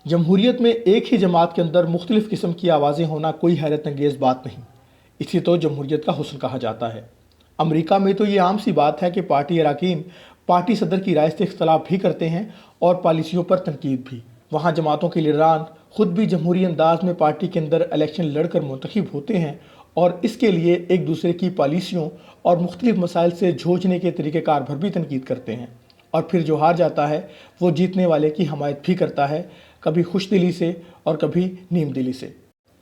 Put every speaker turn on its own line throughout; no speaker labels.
جمہوریت میں ایک ہی جماعت کے اندر مختلف قسم کی آوازیں ہونا کوئی حیرت انگیز بات نہیں، اسی تو جمہوریت کا حسن کہا جاتا ہے۔ امریکہ میں تو یہ عام سی بات ہے کہ پارٹی اراکین پارٹی صدر کی رائے سے اختلاف بھی کرتے ہیں اور پالیسیوں پر تنقید بھی۔ وہاں جماعتوں کے لیڈران خود بھی جمہوری انداز میں پارٹی کے اندر الیکشن لڑ کر منتخب ہوتے ہیں اور اس کے لیے ایک دوسرے کی پالیسیوں اور مختلف مسائل سے جھوجنے کے طریقہ کار پر بھی تنقید کرتے ہیں، اور پھر جو ہار جاتا ہے وہ جیتنے والے کی حمایت بھی کرتا ہے، کبھی خوش دلی سے اور کبھی نیم دلی سے۔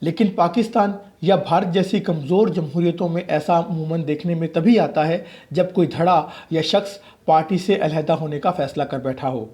لیکن پاکستان یا بھارت جیسی کمزور جمہوریتوں میں ایسا عموماً دیکھنے میں تبھی آتا ہے جب کوئی دھڑا یا شخص پارٹی سے علیحدہ ہونے کا فیصلہ کر بیٹھا ہو۔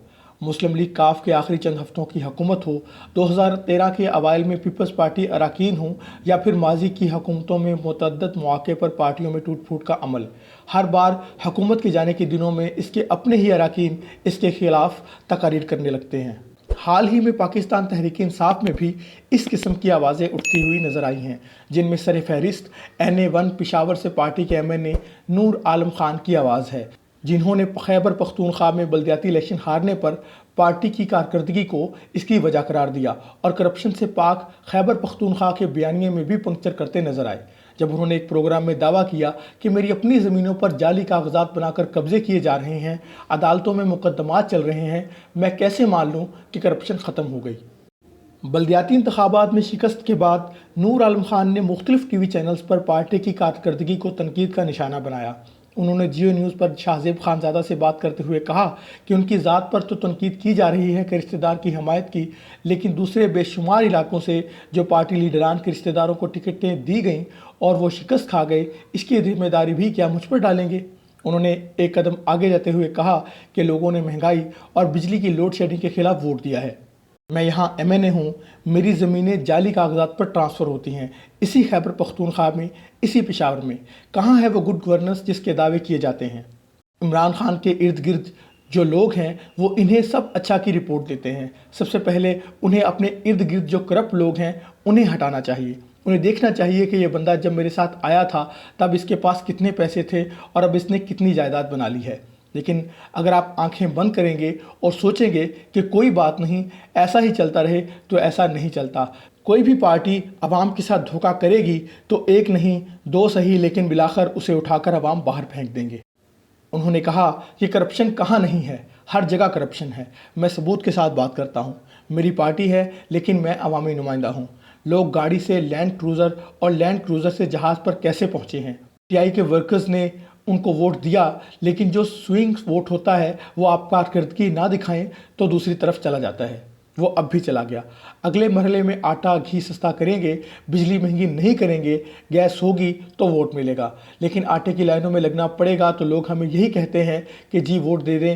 مسلم لیگ کاف کے آخری چند ہفتوں کی حکومت ہو، 2013 کے اوائل میں پیپلز پارٹی اراکین ہوں، یا پھر ماضی کی حکومتوں میں متعدد مواقع پر پارٹیوں میں ٹوٹ پھوٹ کا عمل، ہر بار حکومت کے جانے کے دنوں میں اس کے اپنے ہی اراکین اس کے خلاف تقاریر کرنے لگتے ہیں۔ حال ہی میں پاکستان تحریک انصاف میں بھی اس قسم کی آوازیں اٹھتی ہوئی نظر آئی ہیں، جن میں سر فہرست NA1 پشاور سے پارٹی کے MNA نور عالم خان کی آواز ہے، جنہوں نے خیبر پختونخوا میں بلدیاتی الیکشن ہارنے پر پارٹی کی کارکردگی کو اس کی وجہ قرار دیا اور کرپشن سے پاک خیبر پختونخوا کے بیانیے میں بھی پنکچر کرتے نظر آئے، جب انہوں نے ایک پروگرام میں دعویٰ کیا کہ میری اپنی زمینوں پر جعلی کاغذات بنا کر قبضے کیے جا رہے ہیں، عدالتوں میں مقدمات چل رہے ہیں، میں کیسے مان لوں کہ کرپشن ختم ہو گئی۔ بلدیاتی انتخابات میں شکست کے بعد نور عالم خان نے مختلف ٹی وی چینلز پر پارٹی کی کارکردگی کو تنقید کا نشانہ بنایا۔ انہوں نے جیو نیوز پر شاہزیب خانزادہ سے بات کرتے ہوئے کہا کہ ان کی ذات پر تو تنقید کی جا رہی ہے کہ رشتہ دار کی حمایت کی، لیکن دوسرے بے شمار علاقوں سے جو پارٹی لیڈران کے رشتہ داروں کو ٹکٹیں دی گئیں اور وہ شکست کھا گئے، اس کی ذمہ داری بھی کیا مجھ پر ڈالیں گے؟ انہوں نے ایک قدم آگے جاتے ہوئے کہا کہ لوگوں نے مہنگائی اور بجلی کی لوڈ شیڈنگ کے خلاف ووٹ دیا ہے۔ میں یہاں MNA ہوں، میری زمینیں جعلی کاغذات پر ٹرانسفر ہوتی ہیں، اسی خیبر پختونخوا میں، اسی پشاور میں۔ کہاں ہے وہ گڈ گورننس جس کے دعوے کیے جاتے ہیں؟ عمران خان کے ارد گرد جو لوگ ہیں وہ انہیں سب اچھا کی رپورٹ دیتے ہیں۔ سب سے پہلے انہیں اپنے ارد گرد جو کرپٹ لوگ ہیں انہیں ہٹانا چاہیے۔ انہیں دیکھنا چاہیے کہ یہ بندہ جب میرے ساتھ آیا تھا تب اس کے پاس کتنے پیسے تھے اور اب اس نے کتنی جائیداد بنا لی ہے۔ لیکن اگر آپ آنکھیں بند کریں گے اور سوچیں گے کہ کوئی بات نہیں، ایسا ہی چلتا رہے، تو ایسا نہیں چلتا۔ کوئی بھی پارٹی عوام کے ساتھ دھوکہ کرے گی تو ایک نہیں دو صحیح، لیکن بالآخر اسے اٹھا کر عوام باہر پھینک دیں گے۔ انہوں نے کہا کہ کرپشن کہاں نہیں ہے، ہر جگہ کرپشن ہے۔ میں ثبوت کے ساتھ بات کرتا ہوں، میری پارٹی ہے لیکن میں عوامی نمائندہ ہوں۔ لوگ گاڑی سے لینڈ کروزر اور لینڈ کروزر سے جہاز پر کیسے پہنچے ہیں؟ TI کے ورکرز نے ان کو ووٹ دیا، لیکن جو سوئنگ ووٹ ہوتا ہے وہ آپ کارکردگی نہ دکھائیں تو دوسری طرف چلا جاتا ہے۔ وہ اب بھی چلا گیا۔ اگلے مرحلے میں آٹا گھی سستا کریں گے، بجلی مہنگی نہیں کریں گے، گیس ہوگی تو ووٹ ملے گا، لیکن آٹے کی لائنوں میں لگنا پڑے گا تو لوگ ہمیں یہی کہتے ہیں کہ جی ووٹ دے دیں،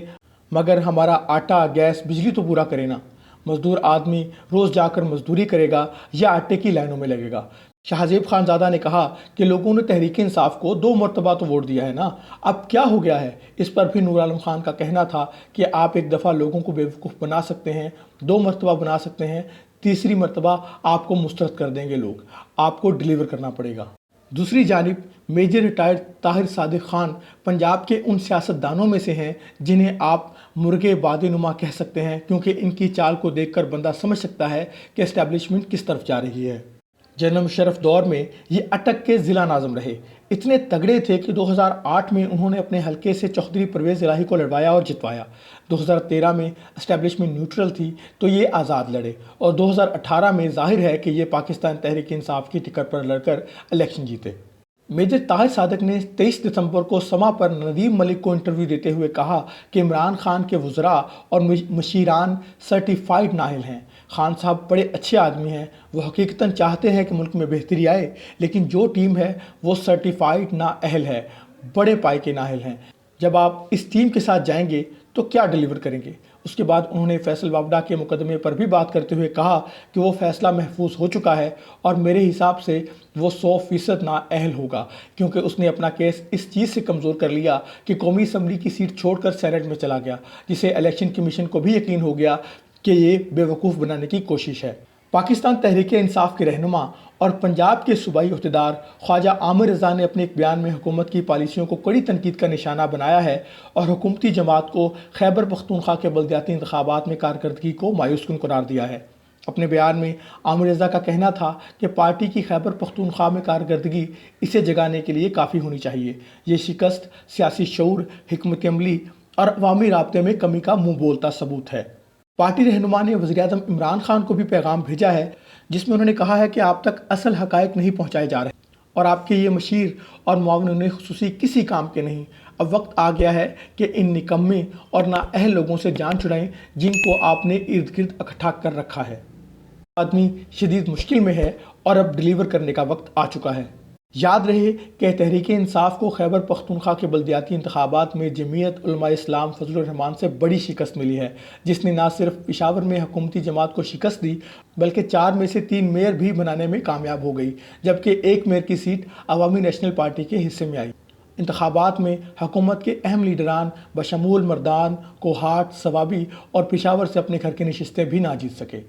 مگر ہمارا آٹا گیس بجلی تو پورا کرے نا۔ مزدور آدمی روز جا کر مزدوری کرے گا یا آٹے کی لائنوں میں لگے گا؟ شاہزیب خانزادہ نے کہا کہ لوگوں نے تحریک انصاف کو 2 مرتبہ تو ووٹ دیا ہے نا، اب کیا ہو گیا ہے؟ اس پر بھی نور عالم خان کا کہنا تھا کہ آپ ایک دفعہ لوگوں کو بیوقوف بنا سکتے ہیں، 2 مرتبہ بنا سکتے ہیں، تیسری مرتبہ آپ کو مسترد کر دیں گے لوگ، آپ کو ڈیلیور کرنا پڑے گا۔ دوسری جانب میجر ریٹائرڈ طاہر صادق خان پنجاب کے ان سیاستدانوں میں سے ہیں جنہیں آپ مرغے باد نما کہہ سکتے ہیں، کیونکہ ان کی چال کو دیکھ کر بندہ سمجھ سکتا ہے کہ اسٹیبلشمنٹ کس طرف جا رہی ہے۔ جنرل مشرف دور میں یہ اٹک کے ضلع ناظم رہے، اتنے تگڑے تھے کہ 2008 میں انہوں نے اپنے حلقے سے چوہدری پرویز الہی کو لڑوایا اور جتوایا۔ 2013 میں اسٹیبلشمنٹ نیوٹرل تھی تو یہ آزاد لڑے، اور 2018 میں ظاہر ہے کہ یہ پاکستان تحریک انصاف کی ٹکٹ پر لڑ کر الیکشن جیتے۔ میجر طاہر صادق نے 23 دسمبر کو سما پر ندیم ملک کو انٹرویو دیتے ہوئے کہا کہ عمران خان کے وزراء اور مشیران سرٹیفائیڈ نااہل ہیں۔ خان صاحب بڑے اچھے آدمی ہیں، وہ حقیقتاً چاہتے ہیں کہ ملک میں بہتری آئے، لیکن جو ٹیم ہے وہ سرٹیفائیڈ نااہل ہے، بڑے پائے کے نااہل ہیں۔ جب آپ اس ٹیم کے ساتھ جائیں گے تو کیا ڈیلیور کریں گے؟ اس کے بعد انہوں نے فیصل وابڈا کے مقدمے پر بھی بات کرتے ہوئے کہا کہ وہ فیصلہ محفوظ ہو چکا ہے اور میرے حساب سے وہ 100% نااہل ہوگا، کیونکہ اس نے اپنا کیس اس چیز سے کمزور کر لیا کہ قومی اسمبلی کی سیٹ چھوڑ کر سینٹ میں چلا گیا، جسے الیکشن کمیشن کو بھی یقین ہو گیا کہ یہ بے وقوف بنانے کی کوشش ہے۔ پاکستان تحریک انصاف کے رہنما اور پنجاب کے صوبائی عہدیدار خواجہ عامر رضا نے اپنے ایک بیان میں حکومت کی پالیسیوں کو کڑی تنقید کا نشانہ بنایا ہے اور حکومتی جماعت کو خیبر پختونخوا کے بلدیاتی انتخابات میں کارکردگی کو مایوس کن قرار دیا ہے۔ اپنے بیان میں عامر رضا کا کہنا تھا کہ پارٹی کی خیبر پختونخوا میں کارکردگی اسے جگانے کے لیے کافی ہونی چاہیے۔ یہ شکست سیاسی شعور، حکمت عملی اور عوامی رابطے میں کمی کا منہ بولتا ثبوت ہے۔ پارٹی رہنما نے وزیراعظم عمران خان کو بھی پیغام بھیجا ہے، جس میں انہوں نے کہا ہے کہ آپ تک اصل حقائق نہیں پہنچائے جا رہے اور آپ کے یہ مشیر اور معاونین خصوصی کسی کام کے نہیں۔ اب وقت آ گیا ہے کہ ان نکمے اور نااہل لوگوں سے جان چھڑائیں جن کو آپ نے ارد گرد اکٹھا کر رکھا ہے۔ آدمی شدید مشکل میں ہے اور اب ڈیلیور کرنے کا وقت آ چکا ہے۔ یاد رہے کہ تحریک انصاف کو خیبر پختونخوا کے بلدیاتی انتخابات میں جمعیت علماء اسلام فضل الرحمان سے بڑی شکست ملی ہے، جس نے نہ صرف پشاور میں حکومتی جماعت کو شکست دی بلکہ 4 میں سے 3 میئر بھی بنانے میں کامیاب ہو گئی، جبکہ 1 میئر کی سیٹ عوامی نیشنل پارٹی کے حصے میں آئی۔ انتخابات میں حکومت کے اہم لیڈران بشمول مردان، کوہاٹ، سوابی اور پشاور سے اپنے گھر کی نشستیں بھی نہ جیت سکے۔